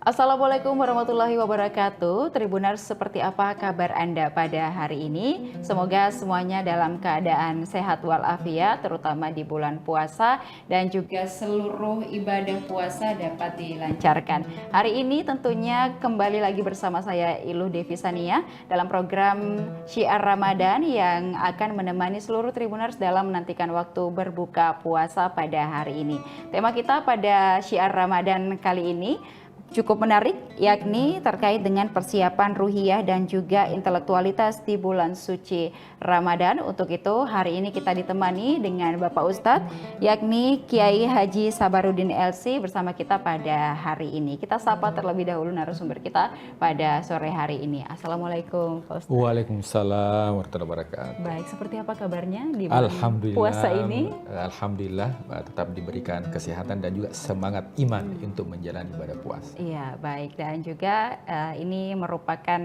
Assalamualaikum warahmatullahi wabarakatuh. Tribuners, seperti apa kabar Anda pada hari ini? Semoga semuanya dalam keadaan sehat walafiat, terutama di bulan puasa dan juga seluruh ibadah puasa dapat dilancarkan. Hari ini tentunya kembali lagi bersama saya Iluh Devisania dalam program Syiar Ramadan yang akan menemani seluruh Tribuners dalam menantikan waktu berbuka puasa pada hari ini. Tema kita pada Syiar Ramadan kali ini cukup menarik, yakni terkait dengan persiapan ruhiyah dan juga intelektualitas di bulan suci Ramadan. Untuk itu hari ini kita ditemani dengan Bapak Ustadz, yakni Kiai Haji Sabarudin LC bersama kita pada hari ini. Kita sapa terlebih dahulu narasumber kita pada sore hari ini. Assalamualaikum Pak Ustadz. Waalaikumsalam warahmatullahi wabarakatuh. Baik, seperti apa kabarnya di bulan puasa ini? Alhamdulillah tetap diberikan kesehatan dan juga semangat iman untuk menjalani ibadah puasa. Iya, baik. Dan juga ini merupakan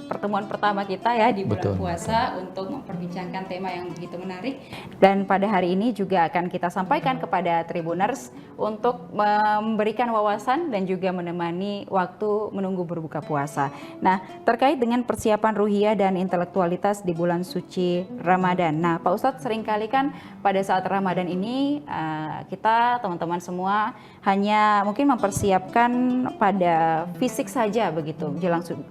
pertemuan pertama kita ya di bulan puasa untuk memperbincangkan tema yang begitu menarik. Dan pada hari ini juga akan kita sampaikan kepada Tribuners untuk memberikan wawasan dan juga menemani waktu menunggu berbuka puasa. Nah, terkait dengan persiapan ruhiyah dan intelektualitas di bulan suci Ramadan. Nah, Pak Ustadz, seringkali kan pada saat Ramadan ini kita teman-teman semua hanya mungkin mempersiapkan pada fisik saja begitu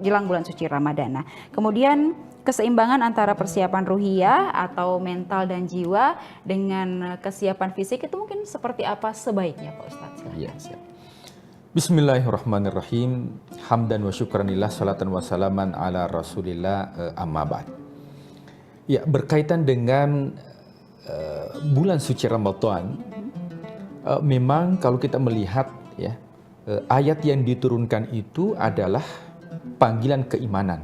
jelang bulan suci Ramadan. Nah, kemudian keseimbangan antara persiapan ruhiyah atau mental dan jiwa dengan kesiapan fisik itu mungkin seperti apa sebaiknya Pak Ustadz? Iya, siap. Bismillahirrahmanirrahim. Hamdan wa syukranillah, salatan wa salaman ala rasulillah, amma ba'd. Ya, berkaitan dengan bulan suci Ramadan, memang kalau kita melihat ya, ayat yang diturunkan itu adalah panggilan keimanan.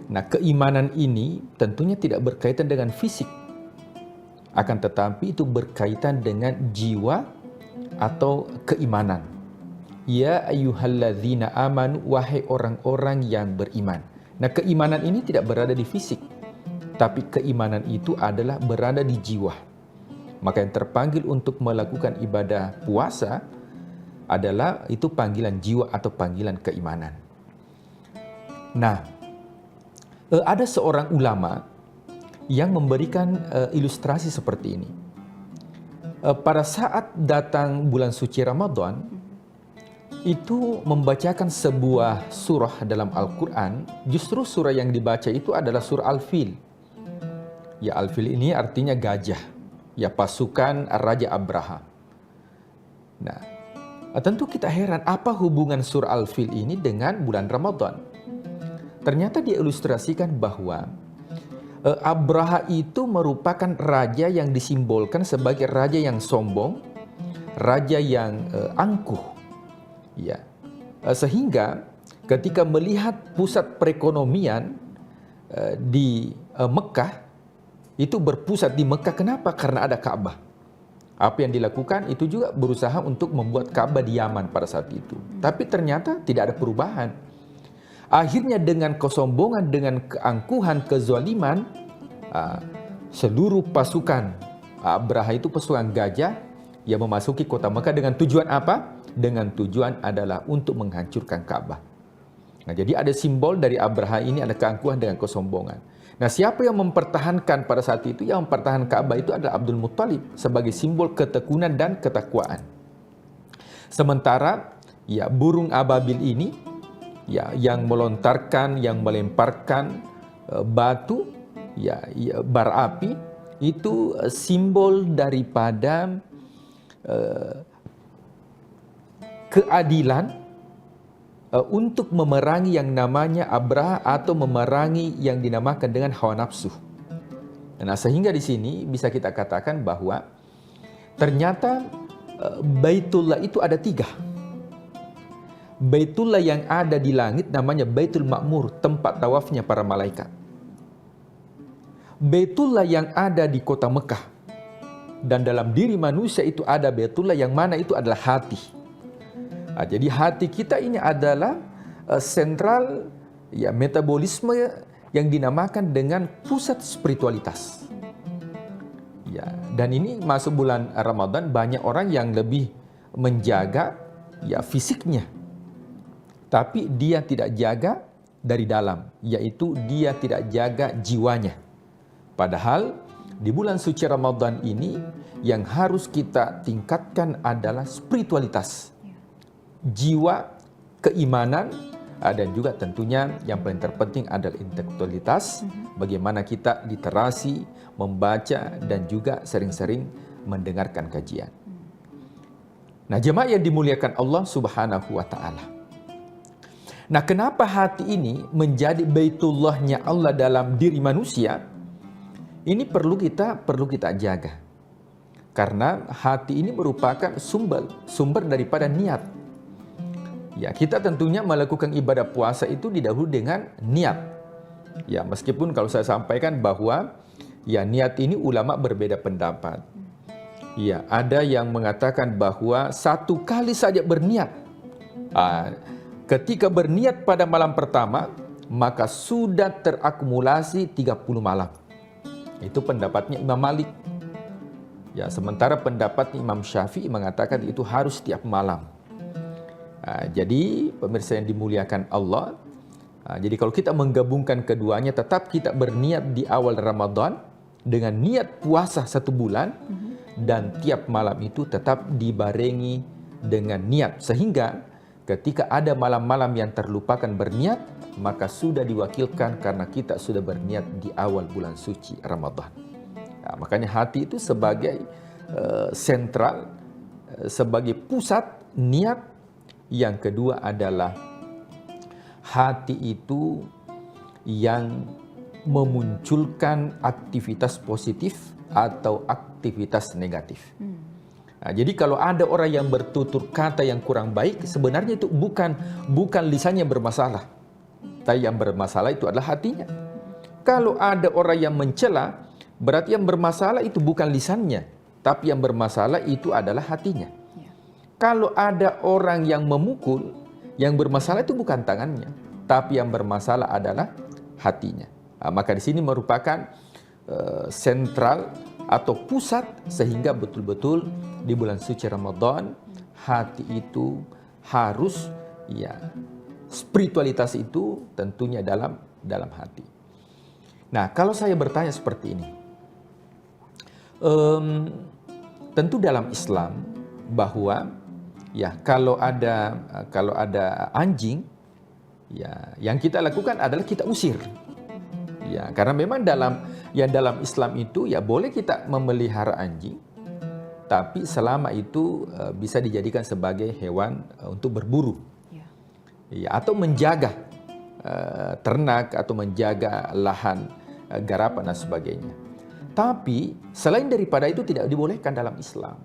Nah, keimanan ini tentunya tidak berkaitan dengan fisik, akan tetapi itu berkaitan dengan jiwa atau keimanan. Ya ayyuhalladzina amanu, wahai orang-orang yang beriman. Nah, keimanan ini tidak berada di fisik, tapi keimanan itu adalah berada di jiwa. Maka yang terpanggil untuk melakukan ibadah puasa adalah itu panggilan jiwa atau panggilan keimanan. Nah, ada seorang ulama yang memberikan ilustrasi seperti ini. Pada saat datang bulan suci Ramadan, itu membacakan sebuah surah dalam Al-Quran. Justru surah yang dibaca itu adalah surah Al-Fil. Ya, Al-Fil ini artinya gajah. Ya, pasukan Raja Abraha. Nah, tentu kita heran apa hubungan surah Al-Fil ini dengan bulan Ramadan. Ternyata diilustrasikan bahwa Abraha itu merupakan raja yang disimbolkan sebagai raja yang sombong, raja yang angkuh. Ya. Sehingga ketika melihat pusat perekonomian di Mekah, itu berpusat di Mekah. Kenapa? Karena ada Ka'bah. Apa yang dilakukan itu juga berusaha untuk membuat Ka'bah di Yaman pada saat itu. Tapi ternyata tidak ada perubahan. Akhirnya dengan kesombongan, dengan keangkuhan, kezaliman, seluruh pasukan Abraha itu pasukan gajah yang memasuki kota Mekah dengan tujuan apa? Dengan tujuan adalah untuk menghancurkan Ka'bah. Nah, jadi ada simbol dari Abraha ini, ada keangkuhan dengan kesombongan. Nah, siapa yang mempertahankan pada saat itu? Yang mempertahankan Ka'bah itu adalah Abdul Muttalib sebagai simbol ketekunan dan ketakwaan. Sementara ya burung ababil ini ya yang melontarkan, yang melemparkan batu ya bara api itu simbol daripada keadilan untuk memerangi yang namanya Abraha atau memerangi yang dinamakan dengan hawa nafsu. Nah, sehingga di sini bisa kita katakan bahwa ternyata Baitullah itu ada 3. Baitullah yang ada di langit namanya Baitul Ma'mur, tempat tawafnya para malaikat. Baitullah yang ada di kota Mekah. Dan dalam diri manusia itu ada Baitullah yang mana itu adalah hati. Nah, jadi hati kita ini adalah sentral ya metabolisme yang dinamakan dengan pusat spiritualitas. Ya, dan ini masuk bulan Ramadan banyak orang yang lebih menjaga ya fisiknya. tapi dia tidak jaga dari dalam, yaitu dia tidak jaga jiwanya. Padahal di bulan suci Ramadan ini yang harus kita tingkatkan adalah spiritualitas, jiwa, keimanan, dan juga tentunya yang paling terpenting adalah intelektualitas, bagaimana kita literasi, membaca, dan juga sering-sering mendengarkan kajian. Nah, jemaah yang dimuliakan Allah Subhanahu wa Ta'ala. Nah, kenapa hati ini menjadi baitullahnya Allah dalam diri manusia? Ini perlu kita jaga. Karena hati ini merupakan sumber daripada niat. Ya, kita tentunya melakukan ibadah puasa itu didahului dengan niat. Ya, meskipun kalau saya sampaikan bahwa ya niat ini ulama berbeda pendapat. Ya, ada yang mengatakan bahwa 1 kali saja berniat. Ketika berniat pada malam pertama, maka sudah terakumulasi 30 malam. Itu pendapatnya Imam Malik. Ya, sementara pendapat Imam Syafi'i mengatakan itu harus setiap malam. Jadi pemirsa yang dimuliakan Allah, jadi kalau kita menggabungkan keduanya, tetap kita berniat di awal Ramadan dengan niat puasa 1 bulan, dan tiap malam itu tetap dibarengi dengan niat, sehingga ketika ada malam-malam yang terlupakan berniat, maka sudah diwakilkan karena kita sudah berniat di awal bulan suci Ramadan. Nah, makanya hati itu sebagai sentral, sebagai pusat niat. Yang kedua adalah hati itu yang memunculkan aktivitas positif atau aktivitas negatif. Nah, jadi kalau ada orang yang bertutur kata yang kurang baik, sebenarnya itu bukan lisannya bermasalah, tapi yang bermasalah itu adalah hatinya. Kalau ada orang yang mencela, berarti yang bermasalah itu bukan lisannya, tapi yang bermasalah itu adalah hatinya. Kalau ada orang yang memukul, yang bermasalah itu bukan tangannya, tapi yang bermasalah adalah hatinya. Nah, maka di sini merupakan sentral atau pusat, sehingga betul-betul di bulan suci Ramadan hati itu harus, ya, spiritualitas itu tentunya dalam hati. Nah, kalau saya bertanya seperti ini, tentu dalam Islam bahwa ya kalau ada anjing, ya yang kita lakukan adalah kita usir. Ya, karena memang dalam Islam itu ya boleh kita memelihara anjing, tapi selama itu bisa dijadikan sebagai hewan untuk berburu. Ya, atau menjaga ternak atau menjaga lahan garapan dan sebagainya. Tapi selain daripada itu tidak dibolehkan dalam Islam.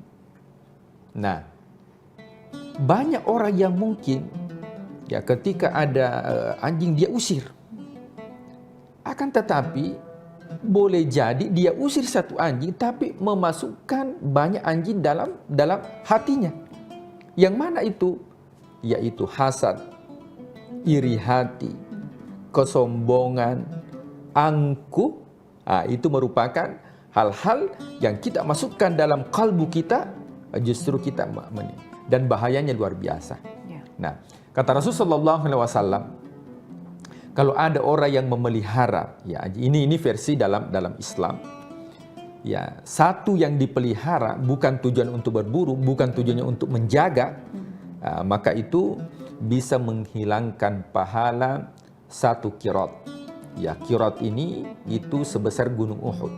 Nah, banyak orang yang mungkin ya ketika ada anjing dia usir. Akan tetapi boleh jadi dia usir 1 anjing tapi memasukkan banyak anjing dalam hatinya. Yang mana itu? Yaitu hasad, iri hati, kesombongan, angkuh. Itu merupakan hal-hal yang kita masukkan dalam kalbu kita, justru kita dan bahayanya luar biasa. Nah, kata Rasulullah SAW, kalau ada orang yang memelihara, ya ini versi dalam Islam, ya satu yang dipelihara bukan tujuan untuk berburu, bukan tujuannya untuk menjaga, maka itu bisa menghilangkan pahala 1 qirat. Ya, qirat ini itu sebesar gunung Uhud.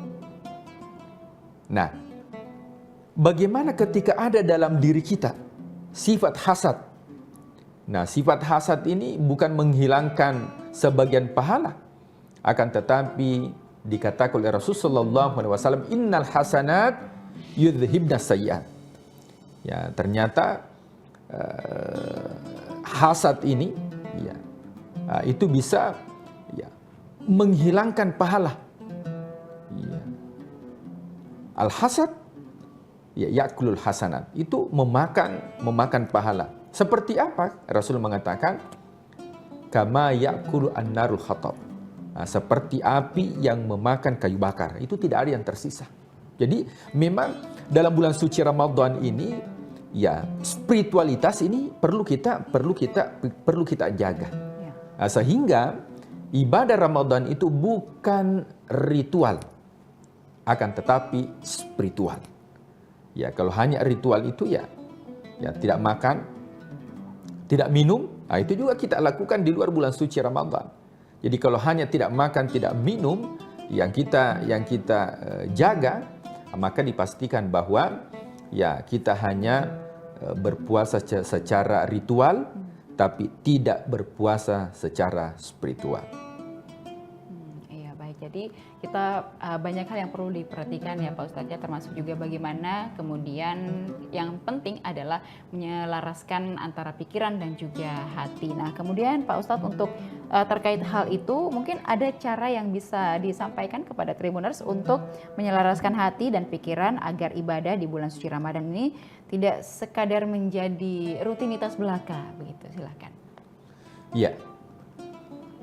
Nah, bagaimana ketika ada dalam diri kita sifat hasad? Nah, sifat hasad ini bukan menghilangkan sebagian pahala, akan tetapi dikatakan oleh Rasulullah SAW, innal hasanat yudhibna sayyi'at. Ya, ternyata hasad ini ya itu bisa ya menghilangkan pahala. Ya. Al hasad ya yakulul hasanat, itu memakan pahala. Seperti apa? Rasul mengatakan kama yakulu an-narul khatab. Seperti api yang memakan kayu bakar, itu tidak ada yang tersisa. Jadi memang dalam bulan suci Ramadan ini ya spiritualitas ini perlu kita jaga. Nah, sehingga ibadah Ramadan itu bukan ritual, akan tetapi spiritual. Ya, kalau hanya ritual itu ya tidak makan, tidak minum, nah itu juga kita lakukan di luar bulan suci Ramadan. Jadi kalau hanya tidak makan, tidak minum yang kita jaga, maka dipastikan bahwa ya kita hanya berpuasa secara ritual, tapi tidak berpuasa secara spiritual. Iya, baik. Jadi kita banyak hal yang perlu diperhatikan ya Pak Ustadz ya, termasuk juga bagaimana kemudian yang penting adalah menyelaraskan antara pikiran dan juga hati. Nah kemudian Pak Ustadz untuk terkait hal itu mungkin ada cara yang bisa disampaikan kepada Tribuners untuk menyelaraskan hati dan pikiran agar ibadah di bulan suci Ramadan ini tidak sekadar menjadi rutinitas belaka begitu. Silakan.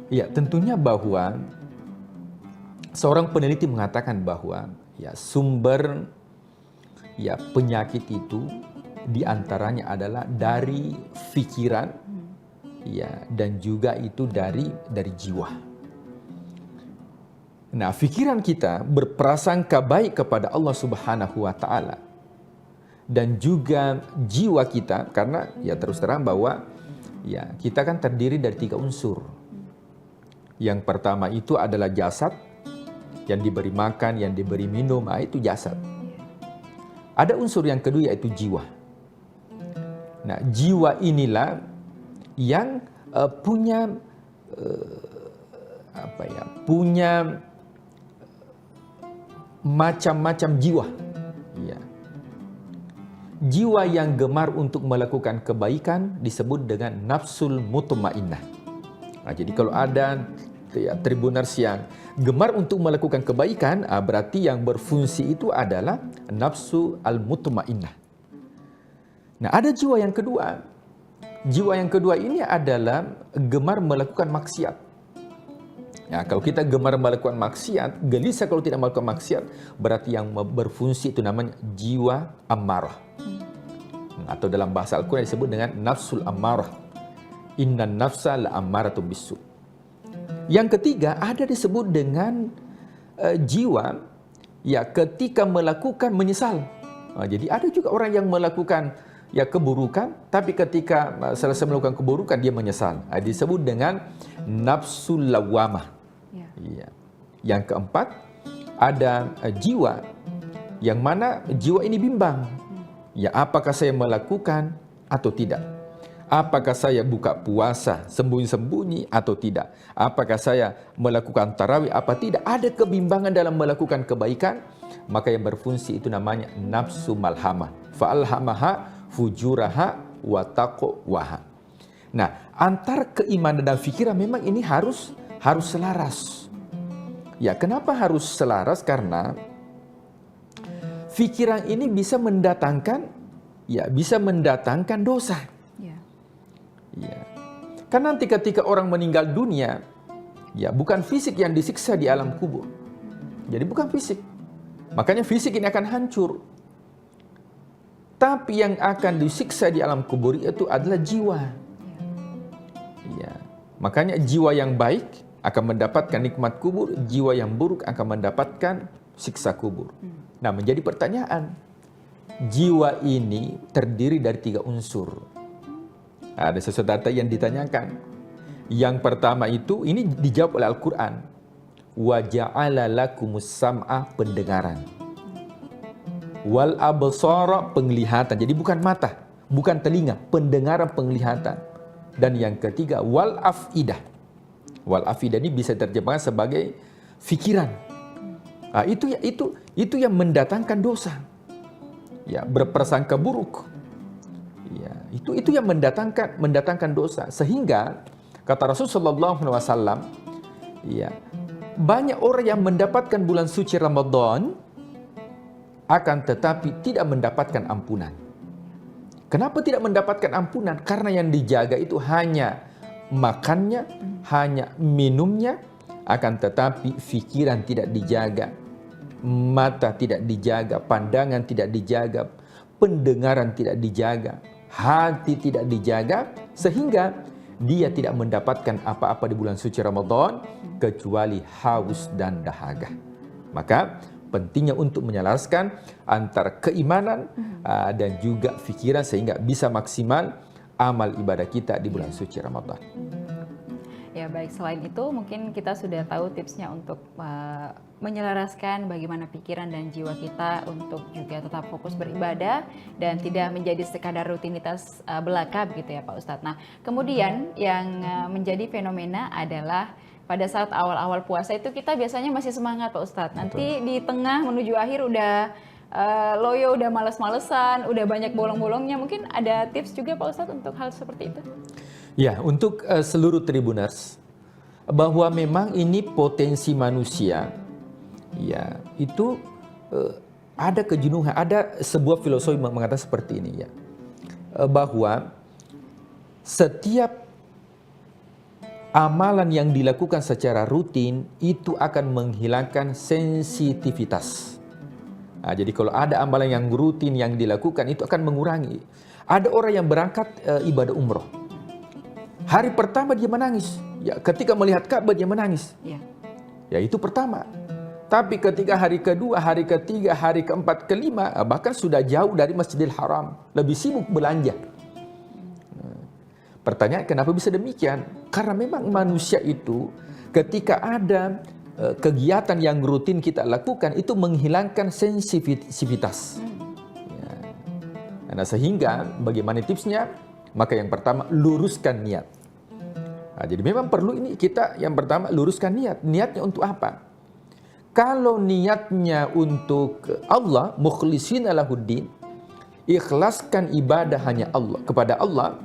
Ya, tentunya bahwa seorang peneliti mengatakan bahwa ya sumber ya penyakit itu diantaranya adalah dari pikiran ya dan juga itu dari jiwa. Nah, pikiran kita berprasangka baik kepada Allah Subhanahu wa taala dan juga jiwa kita, karena ya terus terang bahwa ya kita kan terdiri dari 3 unsur. Yang pertama itu adalah jasad, yang diberi makan, yang diberi minum, itu jasad. Ada unsur yang kedua yaitu jiwa. Nah, jiwa inilah yang punya macam-macam jiwa. Ya. Jiwa yang gemar untuk melakukan kebaikan disebut dengan nafsul mutmainnah. Nah, jadi kalau ada Tribuners yang gemar untuk melakukan kebaikan, berarti yang berfungsi itu adalah nafsu al-mutmainnah. Nah, ada jiwa yang kedua. Jiwa yang kedua ini adalah gemar melakukan maksiat. Ya, kalau kita gemar melakukan maksiat, gelisah kalau tidak melakukan maksiat, berarti yang berfungsi itu namanya jiwa ammarah. Atau dalam bahasa Al-Quran disebut dengan nafsul ammarah. Innan nafsa la'ammaratu bisu. Yang ketiga ada disebut dengan jiwa ya ketika melakukan menyesal. Jadi ada juga orang yang melakukan ya keburukan, tapi ketika selesai melakukan keburukan dia menyesal. Disebut dengan nafsul lawamah. Ya. Yang keempat ada jiwa yang mana jiwa ini bimbang. Ya, apakah saya melakukan atau tidak? Apakah saya buka puasa sembunyi-sembunyi atau tidak? Apakah saya melakukan tarawih apa tidak? Ada kebimbangan dalam melakukan kebaikan, maka yang berfungsi itu namanya nafsu malhamah. Fa'alhamaha fujuraha wa taqwaha. Nah, antar keimanan dan fikiran memang ini harus selaras. Ya, kenapa harus selaras? Karena fikiran ini bisa mendatangkan dosa. Ya. Kan nanti ketika orang meninggal dunia, ya bukan fisik yang disiksa di alam kubur. Jadi bukan fisik. Makanya fisik ini akan hancur. Tapi yang akan disiksa di alam kubur itu adalah jiwa. Ya. Makanya jiwa yang baik akan mendapatkan nikmat kubur, jiwa yang buruk akan mendapatkan siksa kubur. Nah, menjadi pertanyaan, jiwa ini terdiri dari 3 unsur. Ada sesuatu yang ditanyakan. Yang pertama itu, ini dijawab oleh Al-Quran. Wa ja'ala lakumus sam'a, pendengaran. Wal absara, penglihatan. Jadi bukan mata, bukan telinga, pendengaran, penglihatan. Dan yang ketiga, wal afidah. Wal afidah ini bisa diterjemahkan sebagai fikiran. Nah, itu yang mendatangkan dosa. Ya, berprasangka buruk. Ya, itu yang mendatangkan dosa. Sehingga kata Rasulullah SAW, ya, banyak orang yang mendapatkan bulan suci Ramadan akan tetapi tidak mendapatkan ampunan. Kenapa tidak mendapatkan ampunan? Karena yang dijaga itu hanya makannya, hanya minumnya, akan tetapi fikiran tidak dijaga, mata tidak dijaga, pandangan tidak dijaga, pendengaran tidak dijaga, hati tidak dijaga, sehingga dia tidak mendapatkan apa-apa di bulan suci Ramadan kecuali haus dan dahaga. Maka pentingnya untuk menyelaraskan antara keimanan dan juga fikiran sehingga bisa maksimal amal ibadah kita di bulan suci Ramadan. Ya baik, selain itu mungkin kita sudah tahu tipsnya untuk menyelaraskan bagaimana pikiran dan jiwa kita untuk juga tetap fokus beribadah dan tidak menjadi sekadar rutinitas belaka begitu ya Pak Ustadz. Nah kemudian yang menjadi fenomena adalah pada saat awal-awal puasa itu kita biasanya masih semangat Pak Ustadz. Nanti di tengah menuju akhir udah loyo, udah males-malesan, udah banyak bolong-bolongnya. Mungkin ada tips juga Pak Ustadz untuk hal seperti itu? Ya, untuk seluruh Tribuners, bahwa memang ini potensi manusia, ya itu ada kejenuhan, ada sebuah filosofi mengatakan seperti ini ya, bahwa setiap amalan yang dilakukan secara rutin itu akan menghilangkan sensitivitas. Nah, jadi kalau ada amalan yang rutin yang dilakukan itu akan mengurangi. Ada orang yang berangkat ibadah umroh. Hari pertama dia menangis. Ya, ketika melihat Ka'bah dia menangis. Ya itu pertama. Tapi ketika hari kedua, hari ketiga, hari keempat, kelima, bahkan sudah jauh dari Masjidil Haram, lebih sibuk belanja. Pertanyaan kenapa bisa demikian? Karena memang manusia itu ketika ada kegiatan yang rutin kita lakukan itu menghilangkan sensitivitas. Ya. Nah, sehingga bagaimana tipsnya? Maka yang pertama luruskan niat. Nah, jadi memang perlu ini kita yang pertama luruskan niat. Niatnya untuk apa? Kalau niatnya untuk Allah, mukhlishina lahuddin, ikhlaskan ibadah hanya Allah kepada Allah,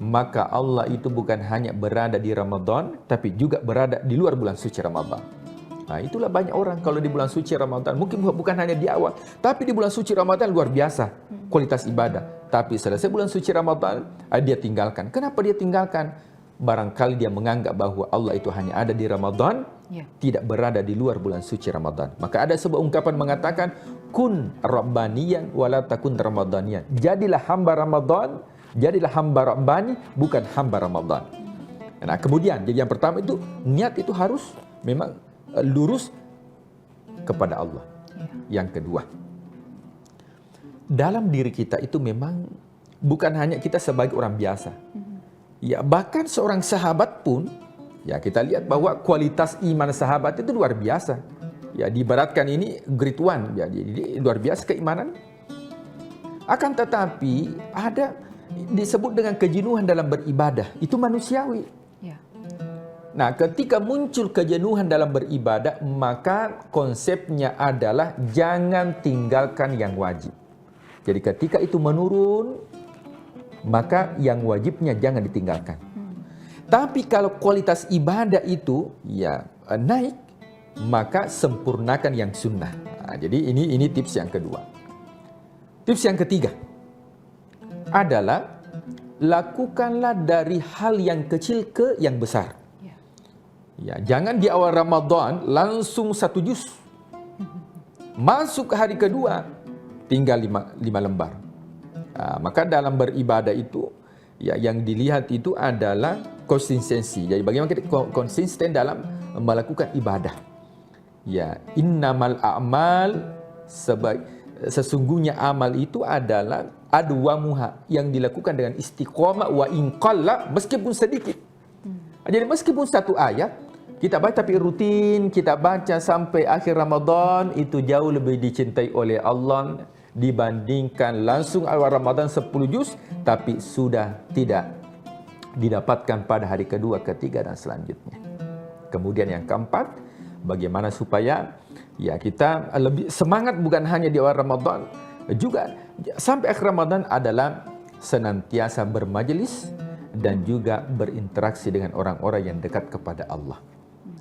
maka Allah itu bukan hanya berada di Ramadan, tapi juga berada di luar bulan suci Ramadan. Nah, itulah banyak orang kalau di bulan suci Ramadan, mungkin bukan hanya di awal, tapi di bulan suci Ramadan luar biasa kualitas ibadah. Tapi selesai bulan suci Ramadan, dia tinggalkan. Kenapa dia tinggalkan? Barangkali dia menganggap bahwa Allah itu hanya ada di Ramadan, tidak berada di luar bulan suci Ramadan. Maka ada sebuah ungkapan mengatakan, kun rabbaniyan wala takun ramadaniyan. Jadilah hamba Ramadan, jadilah hamba Rabbani, bukan hamba Ramadan. Nah, kemudian, jadi yang pertama itu, niat itu harus memang lurus kepada Allah. Yang kedua, dalam diri kita itu memang bukan hanya kita sebagai orang biasa. Ya, bahkan seorang sahabat pun, ya kita lihat bahwa kualitas iman sahabat itu luar biasa. Ya, diibaratkan ini grade 1, ya, jadi luar biasa keimanan. Akan tetapi ada disebut dengan kejenuhan dalam beribadah, itu manusiawi. Nah, ketika muncul kejenuhan dalam beribadah, maka konsepnya adalah jangan tinggalkan yang wajib. Jadi ketika itu menurun, maka yang wajibnya jangan ditinggalkan. Tapi kalau kualitas ibadah itu ya naik, maka sempurnakan yang sunnah. Nah, jadi ini tips yang kedua. Tips yang ketiga adalah lakukanlah dari hal yang kecil ke yang besar. Ya, jangan di awal Ramadan langsung 1 juz. Masuk ke hari kedua tinggal 5 lembar. Maka dalam beribadah itu ya yang dilihat itu adalah konsistensi. Jadi bagaimana kita konsisten dalam melakukan ibadah. Ya, innamal a'mal sesungguhnya amal itu adalah adwamuha yang dilakukan dengan istiqomah wa in qalla, meskipun sedikit. Jadi meskipun 1 ayat kita baca tapi rutin kita baca sampai akhir Ramadan, itu jauh lebih dicintai oleh Allah dibandingkan langsung awal Ramadan 10 juz tapi sudah tidak didapatkan pada hari kedua, ketiga dan selanjutnya. Kemudian yang keempat, bagaimana supaya ya kita lebih semangat bukan hanya di awal Ramadan, juga sampai akhir Ramadan adalah senantiasa bermajelis dan juga berinteraksi dengan orang-orang yang dekat kepada Allah.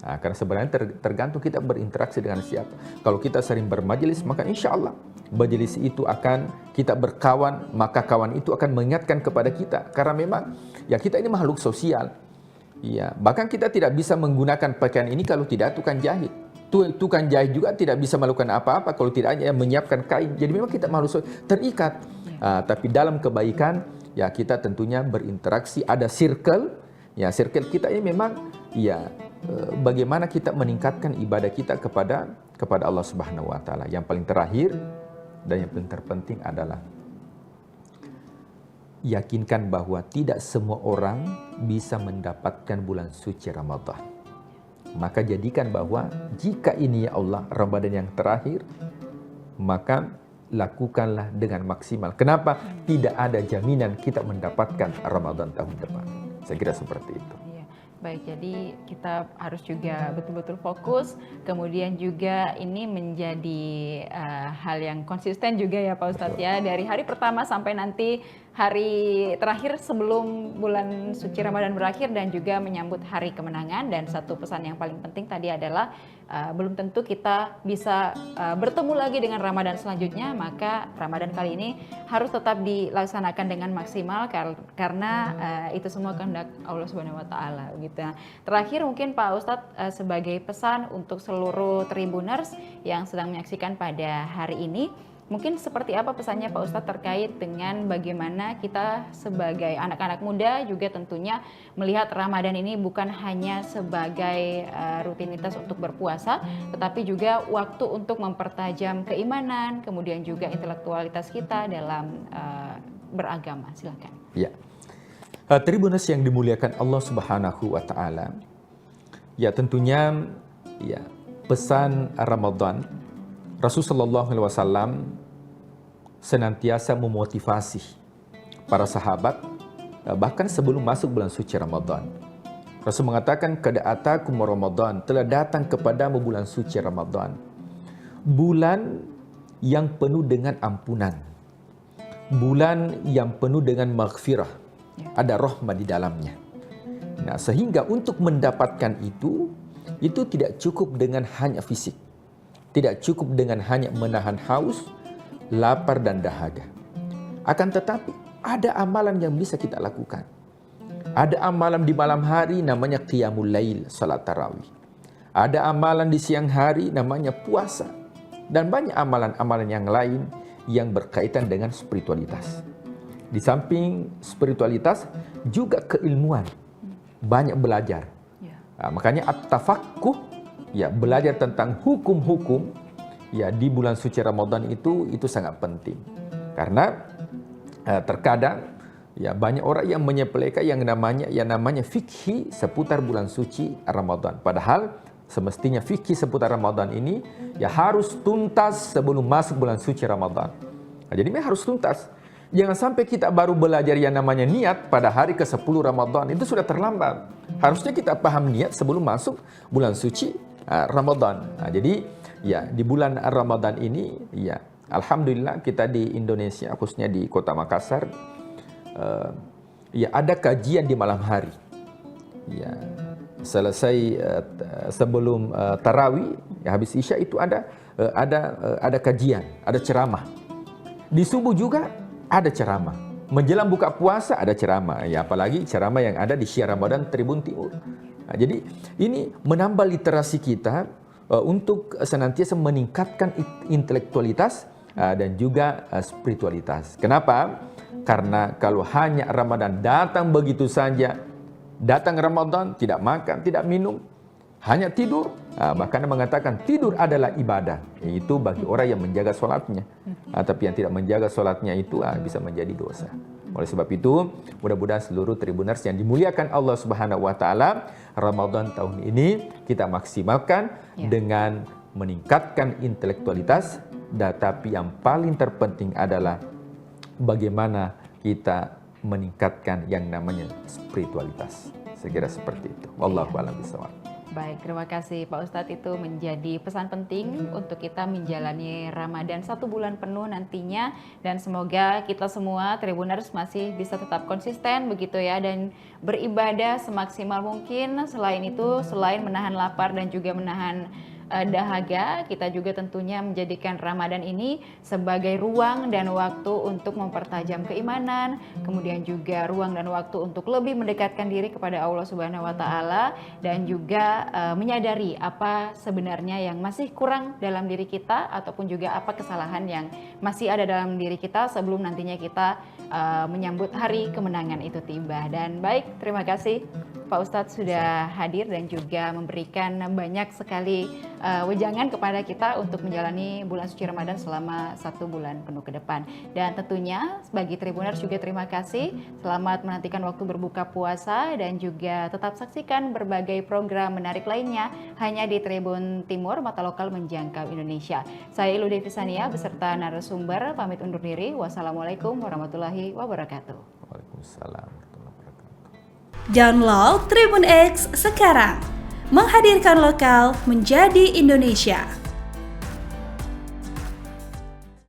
Nah, karena sebenarnya tergantung kita berinteraksi dengan siapa. Kalau kita sering bermajelis, maka insya Allah majelis itu akan kita berkawan, maka kawan itu akan mengingatkan kepada kita. Karena memang ya kita ini makhluk sosial. Ya, bahkan kita tidak bisa menggunakan pakaian ini kalau tidak tukang jahit. Tukang jahit juga tidak bisa melakukan apa-apa kalau tidak hanya menyiapkan kain. Jadi memang kita makhluk sosial, terikat. Tapi dalam kebaikan, ya kita tentunya berinteraksi, ada circle. Ya, circle kita ini memang ya bagaimana kita meningkatkan ibadah kita kepada Allah Subhanahu wa taala. Yang paling terakhir dan yang paling terpenting adalah yakinkan bahwa tidak semua orang bisa mendapatkan bulan suci Ramadan. Maka jadikan bahwa jika ini ya Allah Ramadan yang terakhir, maka lakukanlah dengan maksimal. Kenapa? Tidak ada jaminan kita mendapatkan Ramadan tahun depan. Saya kira seperti itu. Baik, jadi kita harus juga betul-betul fokus, kemudian juga ini menjadi hal yang konsisten juga ya Pak Ustadz ya, dari hari pertama sampai nanti hari terakhir sebelum bulan suci Ramadan berakhir dan juga menyambut hari kemenangan. Dan satu pesan yang paling penting tadi adalah belum tentu kita bisa bertemu lagi dengan Ramadan selanjutnya, maka Ramadan kali ini harus tetap dilaksanakan dengan maksimal karena itu semua kehendak Allah Subhanahu wa taala gitu. Nah, terakhir mungkin Pak Ustadz sebagai pesan untuk seluruh Tribuners yang sedang menyaksikan pada hari ini, mungkin seperti apa pesannya Pak Ustadz terkait dengan bagaimana kita sebagai anak-anak muda juga tentunya melihat Ramadan ini bukan hanya sebagai rutinitas untuk berpuasa, tetapi juga waktu untuk mempertajam keimanan, kemudian juga intelektualitas kita dalam beragama. Silakan. Ya. Tribuners yang dimuliakan Allah Subhanahu wa taala. Ya, tentunya ya pesan Ramadan Rasulullah SAW senantiasa memotivasi para sahabat bahkan sebelum masuk bulan suci Ramadan. Rasul mengatakan, "Qad atakum Ramadan," telah datang kepadamu bulan suci Ramadan. Bulan yang penuh dengan ampunan. Bulan yang penuh dengan maghfirah. Ada rahmat di dalamnya. Nah, sehingga untuk mendapatkan itu tidak cukup dengan hanya fisik. Tidak cukup dengan hanya menahan haus, lapar dan dahaga. Akan tetapi ada amalan yang bisa kita lakukan. Ada amalan di malam hari namanya qiyamul lail, salat tarawih. Ada amalan di siang hari namanya puasa. Dan banyak amalan-amalan yang lain yang berkaitan dengan spiritualitas. Di samping spiritualitas juga keilmuan. Banyak belajar. Makanya at-tafaqquh, ya, belajar tentang hukum-hukum ya di bulan suci Ramadan itu sangat penting. Karena terkadang ya banyak orang yang menyepelekan yang namanya fikih seputar bulan suci Ramadan. Padahal semestinya fikih seputar Ramadan ini ya harus tuntas sebelum masuk bulan suci Ramadan. Nah, jadi memang harus tuntas. Jangan sampai kita baru belajar yang namanya niat pada hari ke-10 Ramadan, itu sudah terlambat. Harusnya kita paham niat sebelum masuk bulan suci Ramadan. Nah, jadi ya di bulan Ramadan ini ya alhamdulillah kita di Indonesia khususnya di Kota Makassar ya ada kajian di malam hari. Ya selesai sebelum tarawih ya habis Isya itu ada kajian, ada ceramah. Di subuh juga ada ceramah. Menjelang buka puasa ada ceramah. Ya apalagi ceramah yang ada di Syiar Ramadan Tribun Timur. Nah, jadi ini menambah literasi kita untuk senantiasa meningkatkan intelektualitas dan juga spiritualitas. Kenapa? Karena kalau hanya Ramadan datang begitu saja, datang Ramadan tidak makan, tidak minum, hanya tidur, bahkan mengatakan tidur adalah ibadah, yaitu bagi orang yang menjaga sholatnya. Tapi yang tidak menjaga sholatnya itu bisa menjadi dosa. Oleh sebab itu, mudah-mudahan seluruh Tribuners yang dimuliakan Allah Subhanahu wa taala, Ramadan tahun ini kita maksimalkan dengan meningkatkan intelektualitas, tapi yang paling terpenting adalah bagaimana kita meningkatkan yang namanya spiritualitas. Saya kira seperti itu. Wallahu a'lam bishawab. Baik, terima kasih Pak Ustadz, itu menjadi pesan penting untuk kita menjalani Ramadan 1 bulan penuh nantinya, dan semoga kita semua Tribuners masih bisa tetap konsisten begitu ya dan beribadah semaksimal mungkin. Selain itu, selain menahan lapar dan juga menahan dahaga, kita juga tentunya menjadikan Ramadan ini sebagai ruang dan waktu untuk mempertajam keimanan, kemudian juga ruang dan waktu untuk lebih mendekatkan diri kepada Allah Subhanahu wa taala, dan juga menyadari apa sebenarnya yang masih kurang dalam diri kita ataupun juga apa kesalahan yang masih ada dalam diri kita sebelum nantinya kita menyambut hari kemenangan itu tiba. Dan baik, terima kasih Pak Ustadz sudah hadir dan juga memberikan banyak sekali wejangan kepada kita untuk menjalani bulan suci Ramadan selama 1 bulan penuh ke depan. Dan tentunya bagi Tribuners juga terima kasih. Selamat menantikan waktu berbuka puasa dan juga tetap saksikan berbagai program menarik lainnya hanya di Tribun Timur, mata lokal menjangkau Indonesia. Saya Ilu Devi Sania beserta narasumber pamit undur diri. Wassalamualaikum warahmatullahi wabarakatuh. Waalaikumsalam warahmatullahi wabarakatuh. Download Tribun X sekarang, menghadirkan lokal menjadi Indonesia.